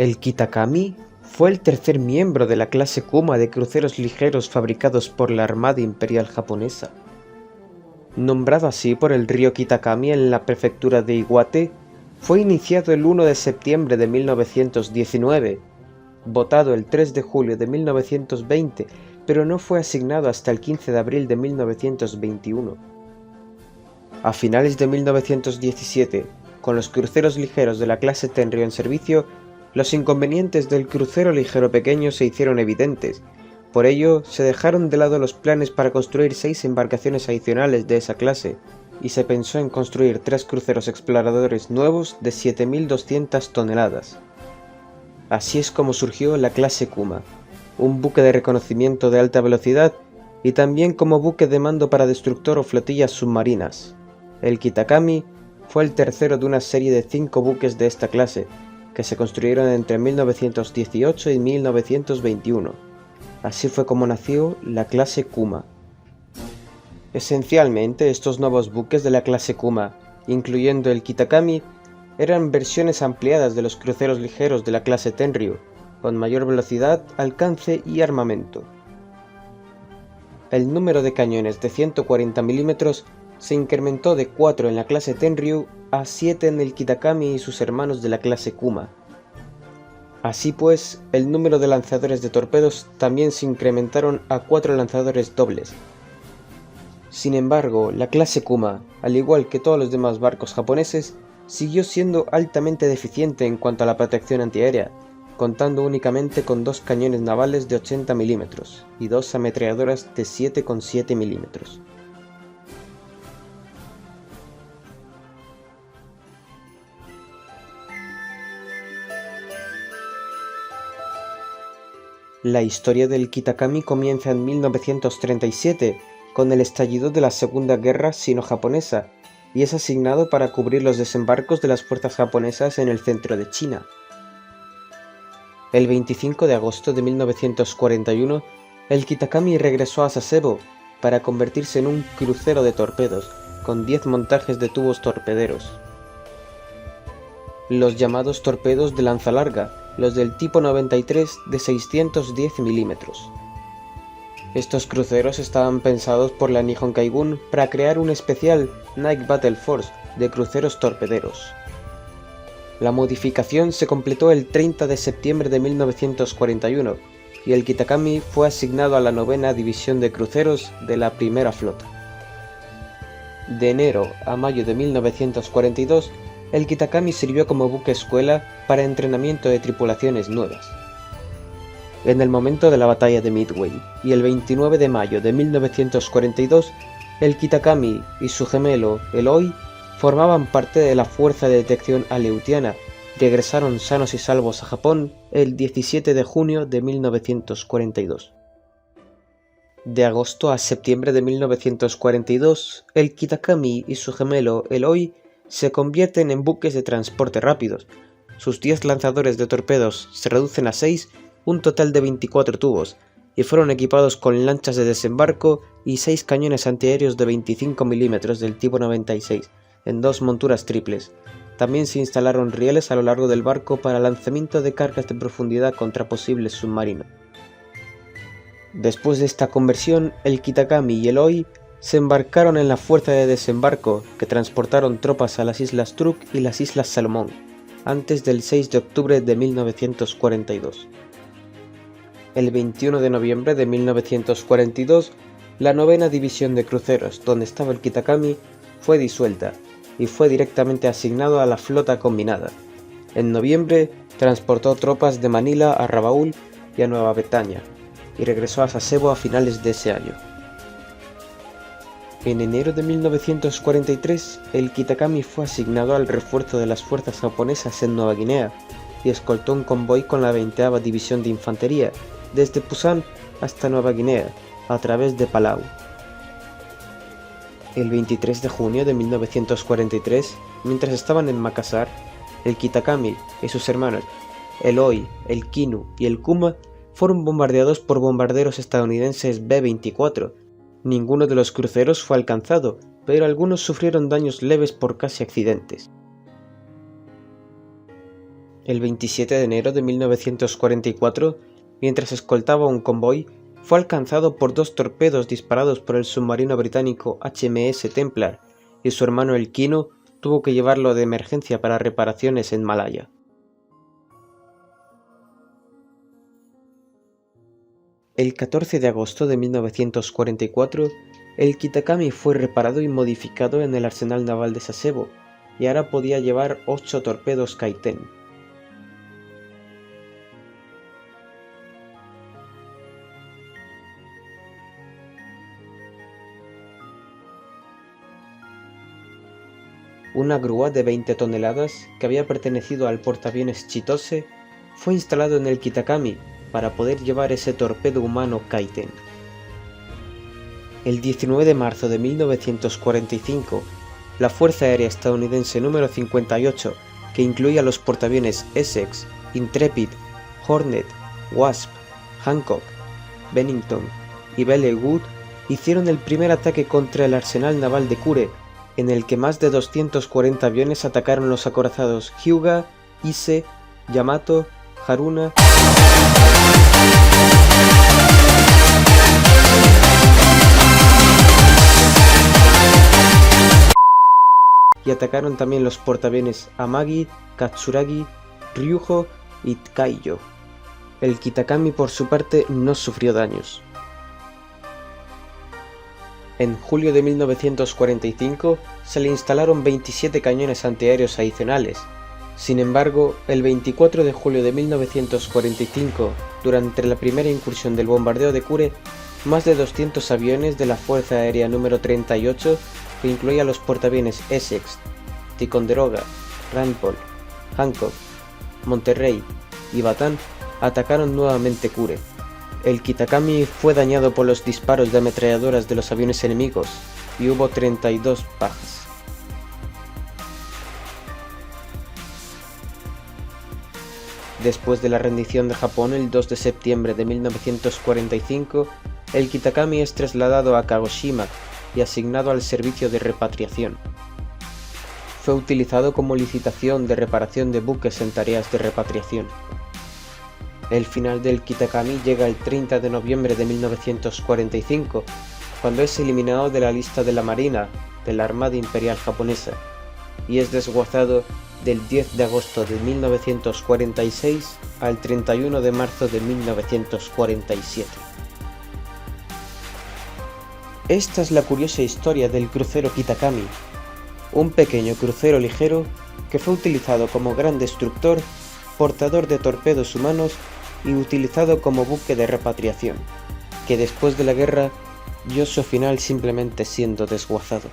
El Kitakami fue el tercer miembro de la clase Kuma de cruceros ligeros fabricados por la Armada Imperial Japonesa. Nombrado así por el río Kitakami en la prefectura de Iwate, fue iniciado el 1 de septiembre de 1919, votado el 3 de julio de 1920, pero no fue asignado hasta el 15 de abril de 1921. A finales de 1917, con los cruceros ligeros de la clase Tenryo en servicio, los inconvenientes del crucero ligero pequeño se hicieron evidentes. Por ello, se dejaron de lado los planes para construir 6 embarcaciones adicionales de esa clase, y se pensó en construir 3 cruceros exploradores nuevos de 7.200 toneladas. Así es como surgió la clase Kuma, un buque de reconocimiento de alta velocidad y también como buque de mando para destructor o flotillas submarinas. El Kitakami fue el tercero de una serie de 5 buques de esta clase, que se construyeron entre 1918 y 1921. Así fue como nació la clase Kuma. Esencialmente, estos nuevos buques de la clase Kuma, incluyendo el Kitakami, eran versiones ampliadas de los cruceros ligeros de la clase Tenryo, con mayor velocidad, alcance y armamento. El número de cañones de 140 mm se incrementó de 4 en la clase Tenryo a 7 en el Kitakami y sus hermanos de la clase Kuma. Así pues, el número de lanzadores de torpedos también se incrementaron a 4 lanzadores dobles. Sin embargo, la clase Kuma, al igual que todos los demás barcos japoneses, siguió siendo altamente deficiente en cuanto a la protección antiaérea, contando únicamente con 2 cañones navales de 80 mm y 2 ametralladoras de 7,7 mm. La historia del Kitakami comienza en 1937, con el estallido de la Segunda Guerra Sino-Japonesa, y es asignado para cubrir los desembarcos de las fuerzas japonesas en el centro de China. El 25 de agosto de 1941, el Kitakami regresó a Sasebo para convertirse en un crucero de torpedos, con 10 montajes de tubos torpederos. Los llamados torpedos de lanza larga, los del tipo 93 de 610 mm. Estos cruceros estaban pensados por la Nihon Kaigun para crear un especial Night Battle Force de cruceros torpederos. La modificación se completó el 30 de septiembre de 1941 y el Kitakami fue asignado a la 9ª División de Cruceros de la Primera Flota. De enero a mayo de 1942, el Kitakami sirvió como buque escuela para entrenamiento de tripulaciones nuevas. En el momento de la batalla de Midway y el 29 de mayo de 1942, el Kitakami y su gemelo, el Oi, formaban parte de la Fuerza de Detección Aleutiana y regresaron sanos y salvos a Japón el 17 de junio de 1942. De agosto a septiembre de 1942, el Kitakami y su gemelo, el Oi, se convierten en buques de transporte rápidos. Sus 10 lanzadores de torpedos se reducen a 6, un total de 24 tubos, y fueron equipados con lanchas de desembarco y 6 cañones antiaéreos de 25 mm del tipo 96, en 2 monturas triples. También se instalaron rieles a lo largo del barco para lanzamiento de cargas de profundidad contra posibles submarinos. Después de esta conversión, el Kitakami y el Oi se embarcaron en la fuerza de desembarco que transportaron tropas a las Islas Truk y las Islas Salomón, antes del 6 de octubre de 1942. El 21 de noviembre de 1942, la 9ª División de Cruceros, donde estaba el Kitakami, fue disuelta y fue directamente asignado a la flota combinada. En noviembre, transportó tropas de Manila a Rabaul y a Nueva Bretaña, y regresó a Sasebo a finales de ese año. En enero de 1943, el Kitakami fue asignado al refuerzo de las fuerzas japonesas en Nueva Guinea y escoltó un convoy con la 20ª División de Infantería desde Pusan hasta Nueva Guinea, a través de Palau. El 23 de junio de 1943, mientras estaban en Makassar, el Kitakami y sus hermanos, el Oi, el Kinu y el Kuma, fueron bombardeados por bombarderos estadounidenses B-24. Ninguno de los cruceros fue alcanzado, pero algunos sufrieron daños leves por casi accidentes. El 27 de enero de 1944, mientras escoltaba un convoy, fue alcanzado por 2 torpedos disparados por el submarino británico HMS Templar, y su hermano el Kino tuvo que llevarlo de emergencia para reparaciones en Malaya. El 14 de agosto de 1944, el Kitakami fue reparado y modificado en el arsenal naval de Sasebo, y ahora podía llevar 8 torpedos Kaiten. Una grúa de 20 toneladas que había pertenecido al portaaviones Chitose fue instalado en el Kitakami para poder llevar ese torpedo humano Kaiten. El 19 de marzo de 1945, la Fuerza Aérea Estadounidense número 58, que incluía los portaaviones Essex, Intrepid, Hornet, Wasp, Hancock, Bennington y Belleau Wood, hicieron el primer ataque contra el arsenal naval de Kure, en el que más de 240 aviones atacaron los acorazados Hyuga, Ise, Yamato, Haruna y atacaron también los portaaviones Amagi, Katsuragi, Ryujo y Kaiyo. El Kitakami por su parte no sufrió daños. En julio de 1945 se le instalaron 27 cañones antiaéreos adicionales. Sin embargo, el 24 de julio de 1945, durante la primera incursión del bombardeo de Kure, más de 200 aviones de la Fuerza Aérea número 38, que incluía los portaaviones Essex, Ticonderoga, Randpole, Hancock, Monterrey y Bataan, atacaron nuevamente Kure. El Kitakami fue dañado por los disparos de ametralladoras de los aviones enemigos y hubo 32 bajas. Después de la rendición de Japón el 2 de septiembre de 1945, el Kitakami es trasladado a Kagoshima y asignado al servicio de repatriación. Fue utilizado como licitación de reparación de buques en tareas de repatriación. El final del Kitakami llega el 30 de noviembre de 1945, cuando es eliminado de la lista de la Marina de la Armada Imperial Japonesa, y es desguazado del 10 de agosto de 1946 al 31 de marzo de 1947. Esta es la curiosa historia del crucero Kitakami, un pequeño crucero ligero que fue utilizado como gran destructor, portador de torpedos humanos y utilizado como buque de repatriación, que después de la guerra dio su final simplemente siendo desguazado.